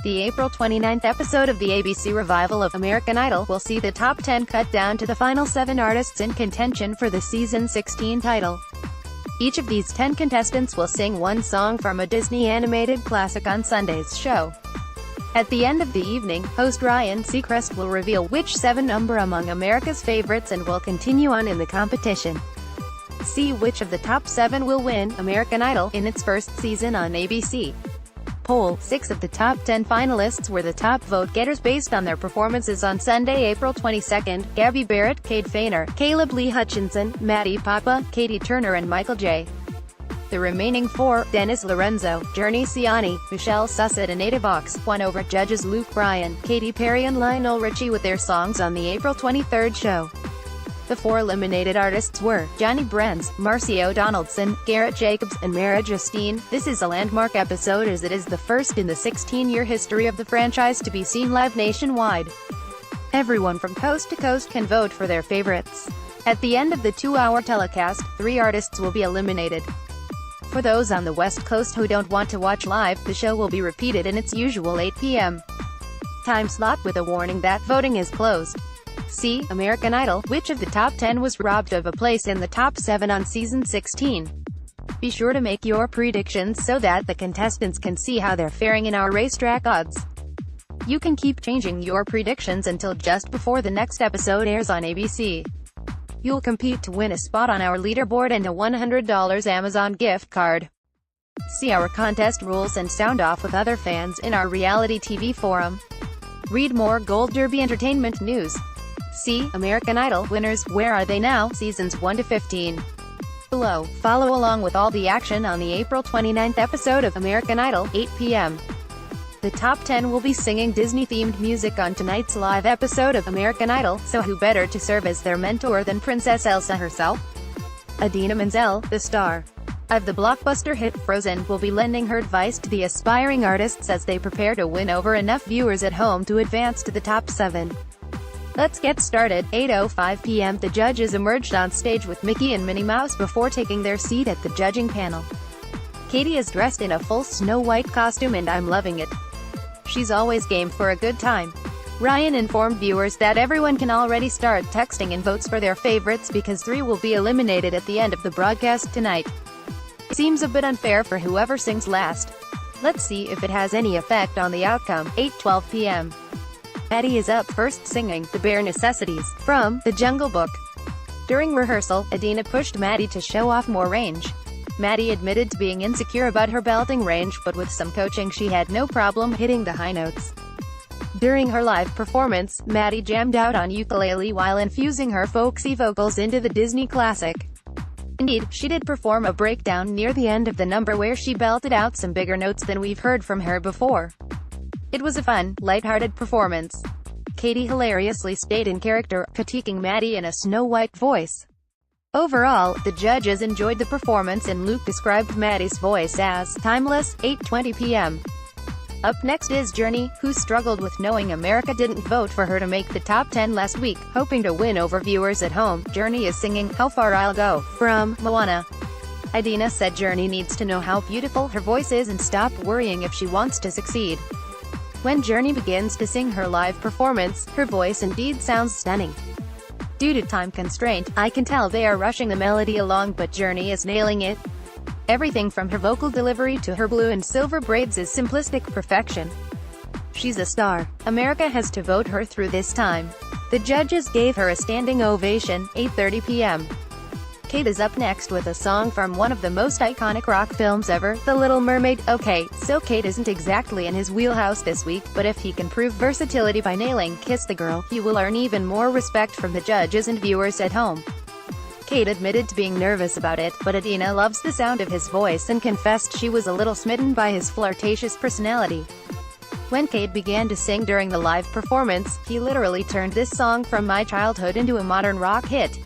The April 29th episode of the ABC revival of American Idol will see the top 10 cut down to the final 7 artists in contention for the season 16 title. Each of these 10 contestants will sing one song from a Disney animated classic on Sunday's show. At the end of the evening, host Ryan Seacrest will reveal which 7 number among America's favorites and will continue on in the competition. See which of the top 7 will win American Idol in its first season on ABC. Poll: 6 of the top 10 finalists were the top vote-getters based on their performances on Sunday, April 22. Gabby Barrett, Cade Fayner, Caleb Lee Hutchinson, Maddie Papa, Katie Turner and Michael J. The remaining 4, Dennis Lorenzo, Journey Ciani, Michelle Susset and Ada Vox, won over judges Luke Bryan, Katy Perry and Lionel Richie with their songs on the April 23 show. The 4 eliminated artists were Johnny Brands, Marcio Donaldson, Garrett Jacobs, and Mara Justine. This is a landmark episode as it is the first in the 16-year history of the franchise to be seen live nationwide. Everyone from coast to coast can vote for their favorites. At the end of the 2-hour telecast, 3 artists will be eliminated. For those on the West Coast who don't want to watch live, the show will be repeated in its usual 8 p.m. time slot with a warning that voting is closed. See American Idol: which of the top 10 was robbed of a place in the top 7 on season 16? Be sure to make your predictions so that the contestants can see how they're faring in our racetrack odds. You can keep changing your predictions until just before the next episode airs on ABC. You'll compete to win a spot on our leaderboard and a $100 Amazon gift card. See our contest rules and sound off with other fans in our reality TV forum. Read more Gold Derby entertainment news. See American Idol winners, Where Are They Now, seasons 1 to 15. Below. Follow along with all the action on the April 29th episode of American Idol, 8 p.m. The top 10 will be singing Disney-themed music on tonight's live episode of American Idol, so who better to serve as their mentor than Princess Elsa herself? Idina Menzel, the star of the blockbuster hit Frozen, will be lending her advice to the aspiring artists as they prepare to win over enough viewers at home to advance to the top 7. Let's get started. 8:05 p.m. The judges emerged on stage with Mickey and Minnie Mouse before taking their seat at the judging panel. Katie is dressed in a full Snow White costume and I'm loving it. She's always game for a good time. Ryan informed viewers that everyone can already start texting in votes for their favorites because 3 will be eliminated at the end of the broadcast tonight. It seems a bit unfair for whoever sings last. Let's see if it has any effect on the outcome. 8:12 p.m. Maddie is up first singing The Bare Necessities from The Jungle Book. During rehearsal, Idina pushed Maddie to show off more range. Maddie admitted to being insecure about her belting range, but with some coaching she had no problem hitting the high notes. During her live performance, Maddie jammed out on ukulele while infusing her folksy vocals into the Disney classic. Indeed, she did perform a breakdown near the end of the number where she belted out some bigger notes than we've heard from her before. It was a fun, lighthearted performance. Katie hilariously stayed in character, critiquing Maddie in a Snow White voice. Overall, the judges enjoyed the performance and Luke described Maddie's voice as timeless. 8:20 p.m. Up next is Journey, who struggled with knowing America didn't vote for her to make the top 10 last week. Hoping to win over viewers at home, Journey is singing How Far I'll Go from Moana. Idina said Journey needs to know how beautiful her voice is and stop worrying if she wants to succeed. When Journey begins to sing her live performance, her voice indeed sounds stunning. Due to time constraint, I can tell they are rushing the melody along, but Journey is nailing it. Everything from her vocal delivery to her blue and silver braids is simplistic perfection. She's a star. America has to vote her through this time. The judges gave her a standing ovation. 8:30 p.m. Kate is up next with a song from one of the most iconic rock films ever, The Little Mermaid. Okay, so Kate isn't exactly in his wheelhouse this week, but if he can prove versatility by nailing Kiss the Girl, he will earn even more respect from the judges and viewers at home. Kate admitted to being nervous about it, but Idina loves the sound of his voice and confessed she was a little smitten by his flirtatious personality. When Kate began to sing during the live performance, he literally turned this song from my childhood into a modern rock hit.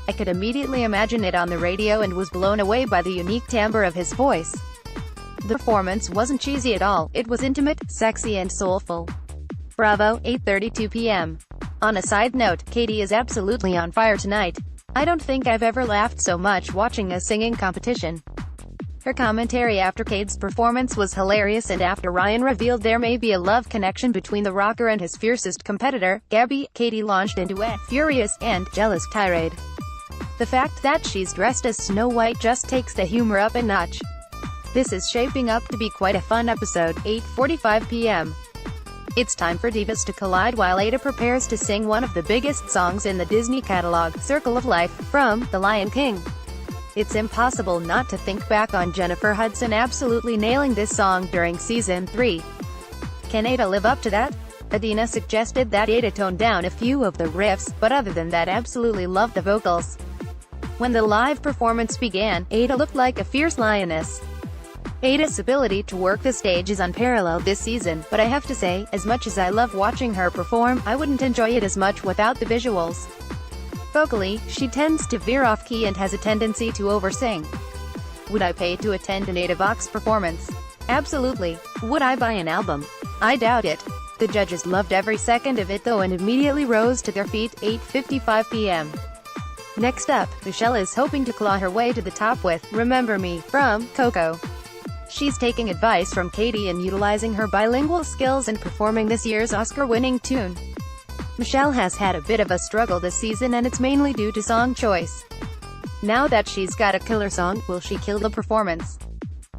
I could immediately imagine it on the radio and was blown away by the unique timbre of his voice. The performance wasn't cheesy at all, it was intimate, sexy and soulful. Bravo. 8:32 p.m. On a side note, Katie is absolutely on fire tonight. I don't think I've ever laughed so much watching a singing competition. Her commentary after Kate's performance was hilarious, and after Ryan revealed there may be a love connection between the rocker and his fiercest competitor, Gabby, Katie launched into a furious and jealous tirade. The fact that she's dressed as Snow White just takes the humor up a notch. This is shaping up to be quite a fun episode. 8:45 p.m. It's time for divas to collide while Ada prepares to sing one of the biggest songs in the Disney catalog, Circle of Life, from The Lion King. It's impossible not to think back on Jennifer Hudson absolutely nailing this song during Season 3. Can Ada live up to that? Adina suggested that Ada toned down a few of the riffs, but other than that absolutely loved the vocals. When the live performance began, Ada looked like a fierce lioness. Ada's ability to work the stage is unparalleled this season, but I have to say, as much as I love watching her perform, I wouldn't enjoy it as much without the visuals. Vocally, she tends to veer off key and has a tendency to oversing. Would I pay to attend an Ada Vox performance? Absolutely. Would I buy an album? I doubt it. The judges loved every second of it though and immediately rose to their feet. 8:55 p.m. Next up, Michelle is hoping to claw her way to the top with Remember Me, from Coco. She's taking advice from Katie and utilizing her bilingual skills and performing this year's Oscar-winning tune. Michelle has had a bit of a struggle this season, and it's mainly due to song choice. Now that she's got a killer song, will she kill the performance?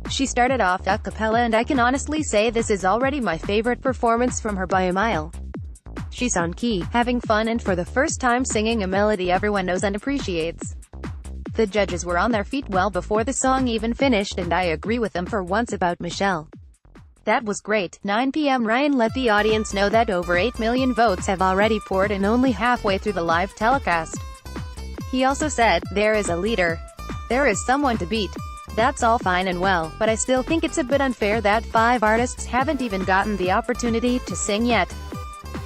She started off a cappella, and I can honestly say this is already my favorite performance from her by a mile. She's on key, having fun, and for the first time singing a melody everyone knows and appreciates. The judges were on their feet well before the song even finished, and I agree with them for once about Michelle. That was great. 9 p.m. Ryan let the audience know that over 8 million votes have already poured in only halfway through the live telecast. He also said, "There is a leader. There is someone to beat. That's all fine and well, but I still think it's a bit unfair that 5 artists haven't even gotten the opportunity to sing yet."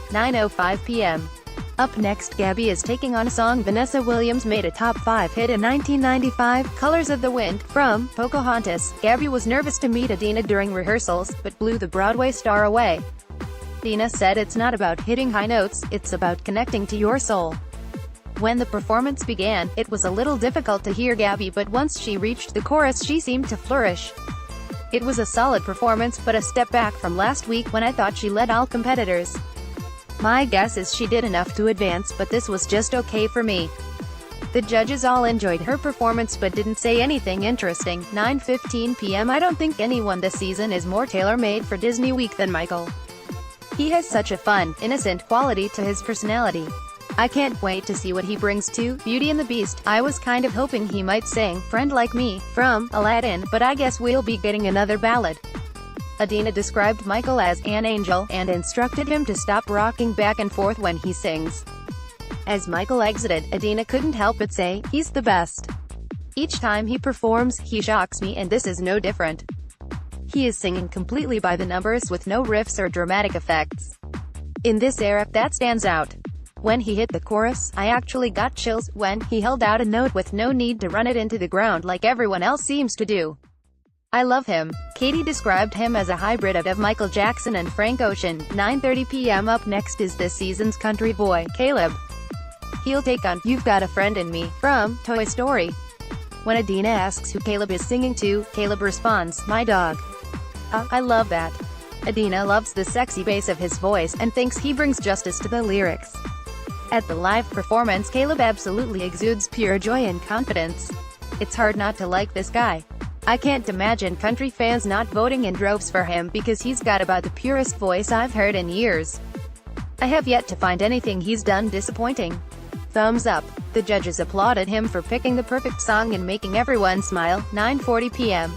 9:05 p.m. Up next, Gabby is taking on a song Vanessa Williams made a top 5 hit in 1995, Colors of the Wind, from Pocahontas. Gabby was nervous to meet Adina during rehearsals, but blew the Broadway star away. Adina said it's not about hitting high notes, it's about connecting to your soul. When the performance began, it was a little difficult to hear Gabby, but once she reached the chorus she seemed to flourish. It was a solid performance, but a step back from last week when I thought she led all competitors. My guess is she did enough to advance, but this was just okay for me. The judges all enjoyed her performance but didn't say anything interesting. 9:15 p.m. I don't think anyone this season is more tailor-made for Disney Week than Michael. He has such a fun, innocent quality to his personality. I can't wait to see what he brings to Beauty and the Beast. I was kind of hoping he might sing Friend Like Me from Aladdin, but I guess we'll be getting another ballad. Adina described Michael as an angel, and instructed him to stop rocking back and forth when he sings. As Michael exited, Adina couldn't help but say, "He's the best. Each time he performs, he shocks me, and this is no different. He is singing completely by the numbers with no riffs or dramatic effects. In this era, that stands out. When he hit the chorus, I actually got chills, when he held out a note with no need to run it into the ground like everyone else seems to do. I love him." Katie described him as a hybrid of Michael Jackson and Frank Ocean. 9:30 p.m. Up next is this season's country boy, Caleb. He'll take on You've Got a Friend in Me, from Toy Story. When Adina asks who Caleb is singing to, Caleb responds, "My dog." I love that. Adina loves the sexy bass of his voice, and thinks he brings justice to the lyrics. At the live performance, Caleb absolutely exudes pure joy and confidence. It's hard not to like this guy. I can't imagine country fans not voting in droves for him, because he's got about the purest voice I've heard in years. I have yet to find anything he's done disappointing. Thumbs up. The judges applauded him for picking the perfect song and making everyone smile. 9:40 p.m.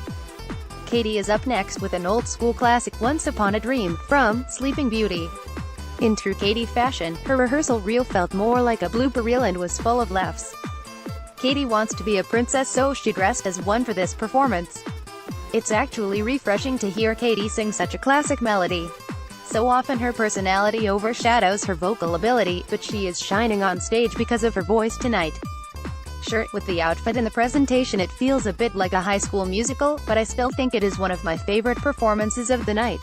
Katie is up next with an old-school classic, Once Upon a Dream, from Sleeping Beauty. In true Katie fashion, her rehearsal reel felt more like a blooper reel and was full of laughs. Katie wants to be a princess, so she dressed as one for this performance. It's actually refreshing to hear Katie sing such a classic melody. So often her personality overshadows her vocal ability, but she is shining on stage because of her voice tonight. Sure, with the outfit and the presentation it feels a bit like a high school musical, but I still think it is one of my favorite performances of the night.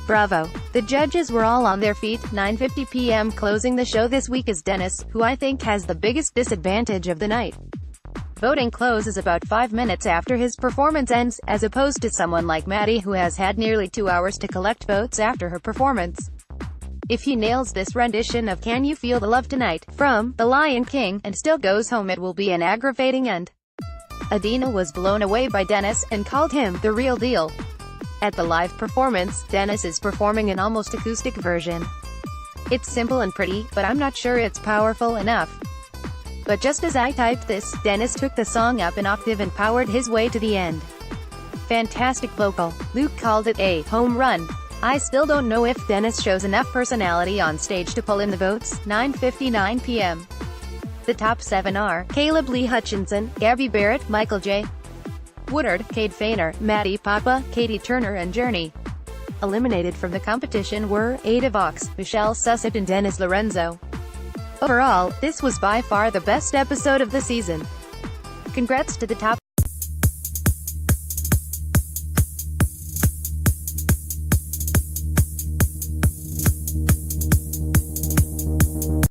Bravo. The judges were all on their feet. 9:50 p.m. Closing the show this week is Dennis, who I think has the biggest disadvantage of the night. Voting closes about 5 minutes after his performance ends, as opposed to someone like Maddie who has had nearly 2 hours to collect votes after her performance. If he nails this rendition of Can You Feel the Love Tonight, from The Lion King, and still goes home, it will be an aggravating end. Adina was blown away by Dennis, and called him the real deal. At the live performance, Dennis is performing an almost acoustic version. It's simple and pretty, but I'm not sure it's powerful enough. But just as I typed this, Dennis took the song up an octave and powered his way to the end. Fantastic vocal. Luke called it a home run. I still don't know if Dennis shows enough personality on stage to pull in the votes. 9:59 p.m. The top 7 are Caleb Lee Hutchinson, Gabby Barrett, Michael J. Woodard, Cade Fainer, Maddie Papa, Katie Turner and Journey. Eliminated from the competition were Ada Vox, Michelle Susset and Dennis Lorenzo. Overall, this was by far the best episode of the season. Congrats to the top